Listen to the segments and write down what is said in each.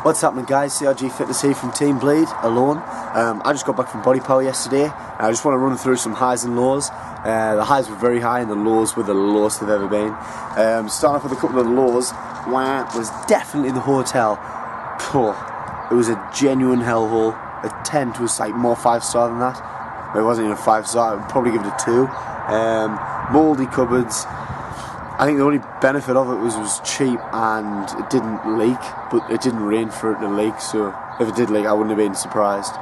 What's happening, guys? CrgFitness here from Team Bleed, alone. I just got back from BodyPower yesterday. I just want to run through some highs and lows. The highs were very high and the lows were the lowest they've ever been. Starting off with a couple of the lows, was definitely the hotel. It was a genuine hellhole. The tent was like more 5-star than that. It wasn't even 5-star, I'd probably give it a 2. Mouldy cupboards. I think the only benefit of it was cheap and it didn't leak, but it didn't rain for it to leak, so if it did leak I wouldn't have been surprised.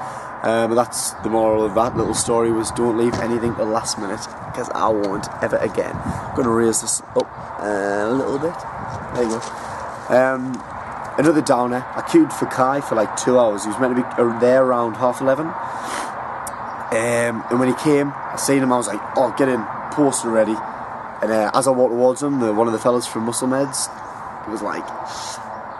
But that's the moral of that little story, was don't leave anything to last minute, because I won't ever again. I'm going to raise this up a little bit. There you go. Another downer. I queued for Kai for like 2 hours. He was meant to be there around 11:30. And when he came, I seen him, I was like, oh, get in, poster ready. And as I walked towards him, one of the fellas from Muscle Meds, he was like,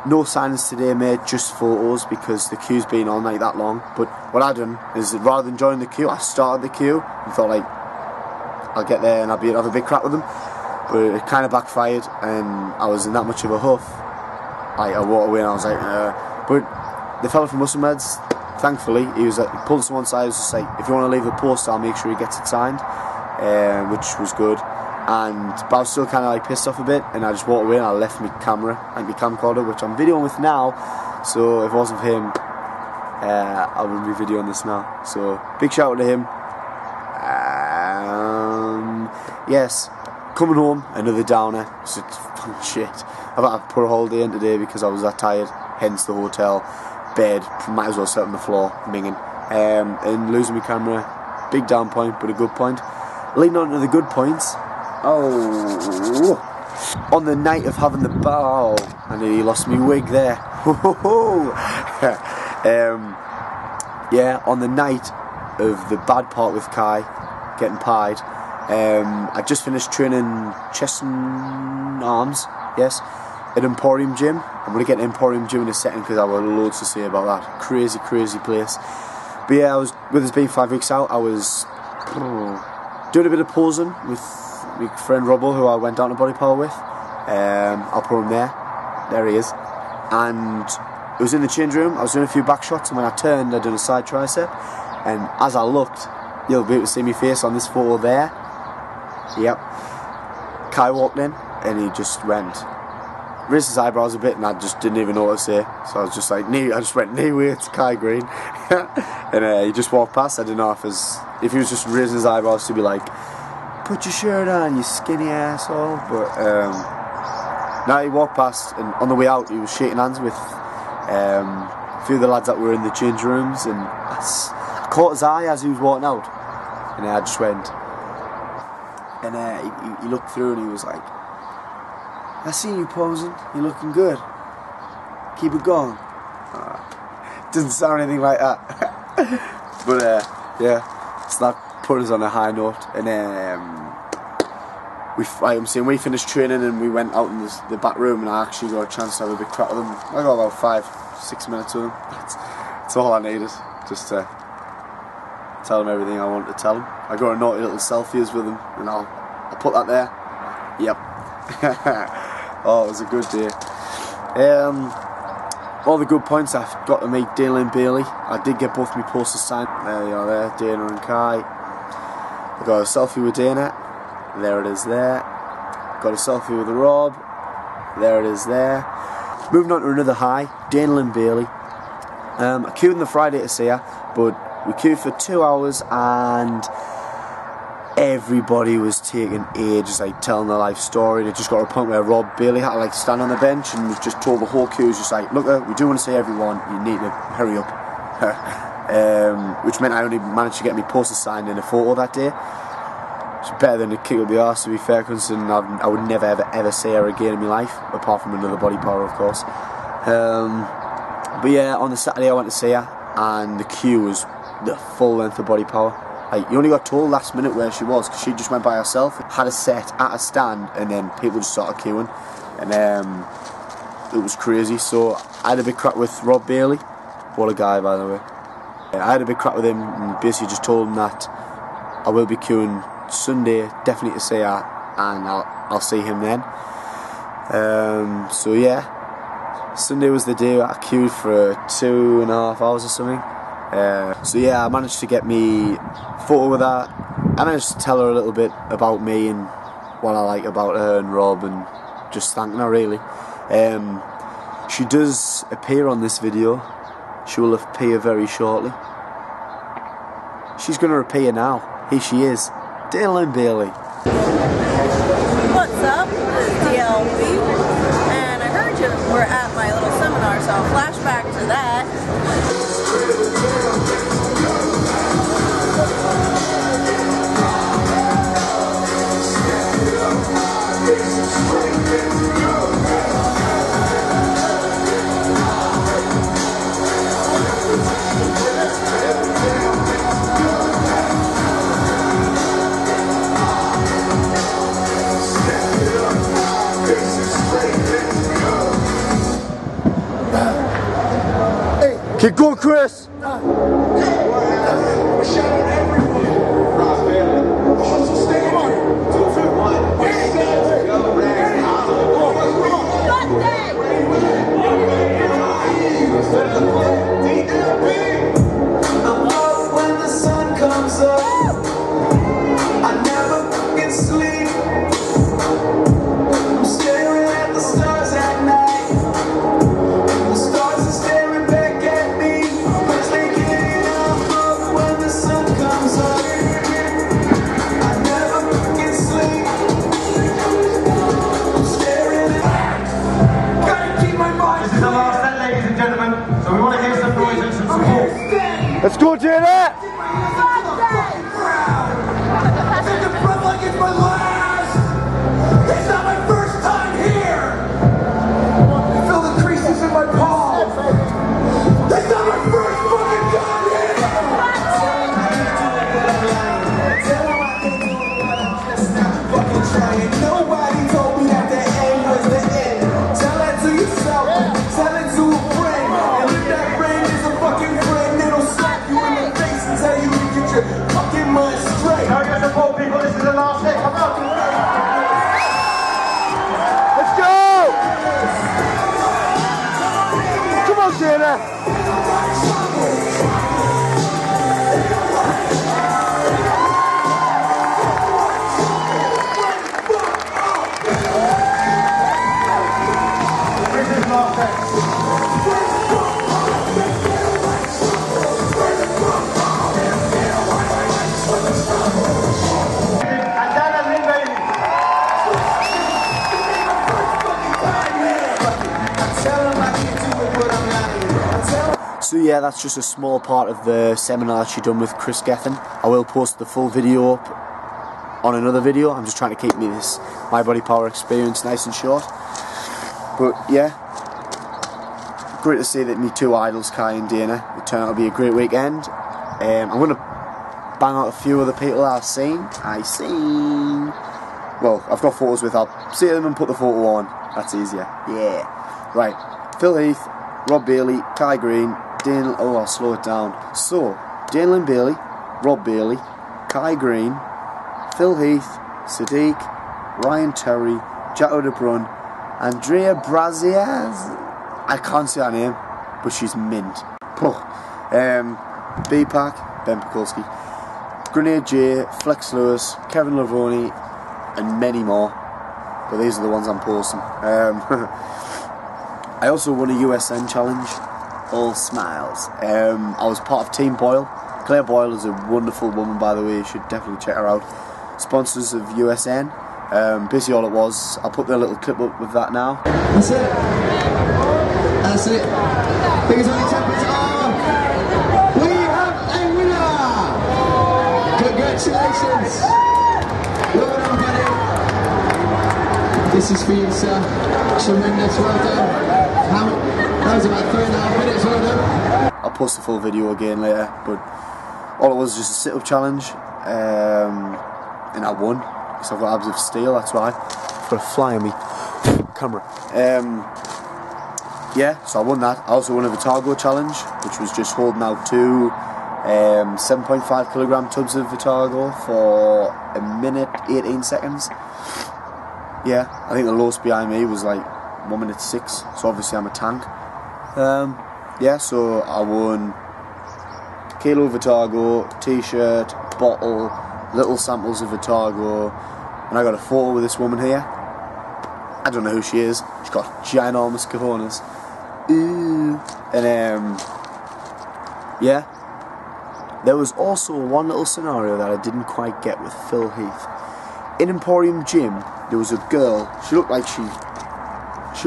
no signings today, mate, just photos, because the queue's been on like that long. But what I done is, rather than joining the queue, I started the queue and thought like, I'll get there and I'll have a big crack with them. But it kind of backfired and I was in that much of a huff. I walked away and I was like, but the fella from Muscle Meds, thankfully, he pulled us to one side. He was just like, if you want to leave the poster, I'll make sure he gets it signed, which was good. But I was still kind of like pissed off a bit, and I just walked away and I left my camera and my camcorder, which I'm videoing with now. So if it wasn't for him, I wouldn't be videoing this now. So big shout out to him. Yes, coming home, another downer. It's shit. I've had to put a whole day in today because I was that tired. Hence the hotel bed. Might as well sit on the floor, minging. And losing my camera, big down point, but a good point. Leading on to the good points. Oh, on the night of having the bow, I nearly lost my wig there. Yeah, on the night of the bad part with Kai getting pied, I just finished training chest and arms, yes, at Emporium Gym. I'm going to get to Emporium Gym in a second because I've got loads to say about that. Crazy, crazy place. But yeah, with us being 5 weeks out, I was doing a bit of posing with my friend Robbo, who I went down to BodyPower with. I'll put him there. There he is. And it was in the change room. I was doing a few back shots, and when I turned, I did a side tricep. And as I looked, you'll be able to see my face on this photo there. Yep. Kai walked in, and he just raised his eyebrows a bit, and I just didn't even know what to say. So I was just like, I just went, knee weights, Kai Green. And he just walked past. I didn't know if he was just raising his eyebrows to be like, put your shirt on, you skinny asshole. But no, he walked past, and on the way out he was shaking hands with a few of the lads that were in the change rooms, and I caught his eye as he was walking out, and I just went, and he looked through and he was like, I see you posing, you're looking good, keep it going. Doesn't sound anything like that. But yeah, it's not put us on a high note. And we finished training and we went out in the back room, and I actually got a chance to have a big chat with him. I got about 5-6 minutes with him. That's all I needed, just to tell him everything I wanted to tell him. I got a naughty little selfies with him, and I'll put that there. Yep. Oh, it was a good day. All the good points, I've got to meet Dana and Bailey. I did get both my posters signed. There you are, there, Dana and Kai. I got a selfie with Dana. There it is there. Got a selfie with Rob. There it is there. Moving on to another high, Dana and Bailey. I queued on the Friday to see her, but we queued for 2 hours and everybody was taking ages, like telling their life story. It just got to a point where Rob Bailey had to like stand on the bench and was just told the whole queue, was just like, look, we do want to see everyone, you need to hurry up. Which meant I only managed to get my poster signed in a photo that day. It's better than a kick up the arse, to be fair, considering I would never ever see her again in my life, apart from another BodyPower, of course. But yeah, on the Saturday I went to see her, and the queue was the full length of BodyPower. Like, you only got told last minute where she was, because she just went by herself, had a set at a stand, and then people just started queuing, and it was crazy. So I had a big crack with Rob Bailey. What a guy, by the way. I had a big crack with him and basically just told him that I will be queuing Sunday, definitely to see her, and I'll see him then. So yeah, Sunday was the day I queued for 2.5 hours or something. So yeah, I managed to get me photo with her. I managed to tell her a little bit about me and what I like about her and Rob, and just thanking her really. She does appear on this video. She will appear very shortly. She's going to appear now. Here she is, Linn Bailey. What's up? This is DLB, and I heard you were at my little seminar, so I'll flash back to that. Keep going, Chris! Let's go, Jenna! It's not my first time here! Feel the creases in my palms! It's not my first fucking time here! Tell them I can do what I'm just not fucking trying. Nobody told me that the end was the end. Tell that to yourself, tell it to a friend. And if that friend is a fucking friend, it'll slap you in the face and tell you to get your fucking mind straight. Now you guys support people, this is the last day. Come on! Let's go! Come on, Jenna! This is last day. So yeah, that's just a small part of the seminar that she done with CrgFitness. I will post the full video up on another video. I'm just trying to keep my BodyPower experience nice and short. But yeah, great to see that me two idols, Kai and Dana, it turned out to be a great weekend. I'm going to bang out a few other people that I've seen. Well, I've got photos with, I'll see them and put the photo on. That's easier. Yeah. Right. Phil Heath, Rob Bailey, Kai Green, I'll slow it down. So, Linn Bailey, Rob Bailey, Kai Green, Phil Heath, Sadiq, Ryan Terry, Jacko De Brun, Andrea Braziaz. I can't say her name, but she's mint. B-Pack, Ben Pekulski, Grenade J, Flex Lewis, Kevin Lavoni, and many more. But these are the ones I'm posting. I also won a USN challenge. All smiles. I was part of Team Boyle. Claire Boyle is a wonderful woman, by the way. You should definitely check her out. Sponsors of USN. Basically all it was. I'll put the little clip up with that now. That's it. That's it. Fingers on your tempers. We have a winner! Congratulations! Well done, buddy. This is for you, sir. Tremendous, well done. That was about 3.5 minutes, well done. I'll post the full video again later, but all it was just a sit-up challenge, and I won, because I've got abs of steel, that's why. I've got a fly on me camera. Yeah, so I won that. I also won a Vitago challenge, which was just holding out 2 7.5 kilogram tubs of Vitago for 1 minute 18 seconds. Yeah, I think the lowest behind me was like 1 minute 6, so obviously I'm a tank. Yeah, so I won kilo of Vitago, t-shirt, bottle, little samples of Vitago, and I got a photo with this woman here. I don't know who she is. She's got ginormous cojones. Ooh. And yeah. There was also one little scenario that I didn't quite get with Phil Heath. In Emporium Gym, there was a girl. She looked like she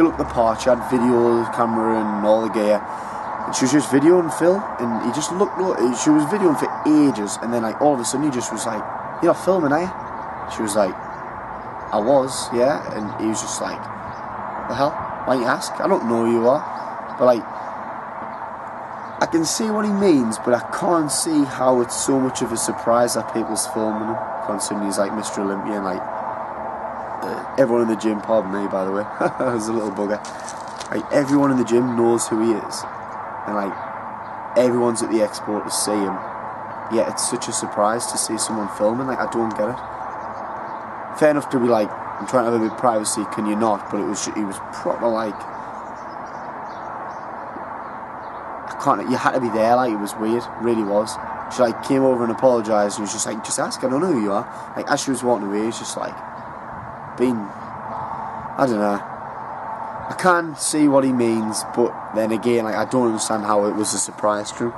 looked the part. She had video camera and all the gear. And she was just videoing Phil, and he just looked. She was videoing for ages, and then like all of a sudden he just was like, "You're not filming, are you?" She was like, "I was, yeah." And he was just like, "The hell? Why don't you ask? I don't know who you are." But like, I can see what he means, but I can't see how it's so much of a surprise that people's filming him, considering he's like Mr. Olympia and like everyone in the gym, pardon me by the way, I was a little bugger, like everyone in the gym knows who he is, and like everyone's at the expo to see him, yet it's such a surprise to see someone filming. Like, I don't get it. Fair enough to be like, I'm trying to have a bit of privacy, can you not? But he was proper like, you had to be there. Like, it was weird, it really was. She like came over and apologised, and was just like, "Just ask, I don't know who you are." Like, as she was walking away, it's just like I don't know. I can see what he means, but then again, like, I don't understand how it was a surprise to him.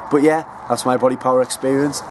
But yeah, that's my body power experience.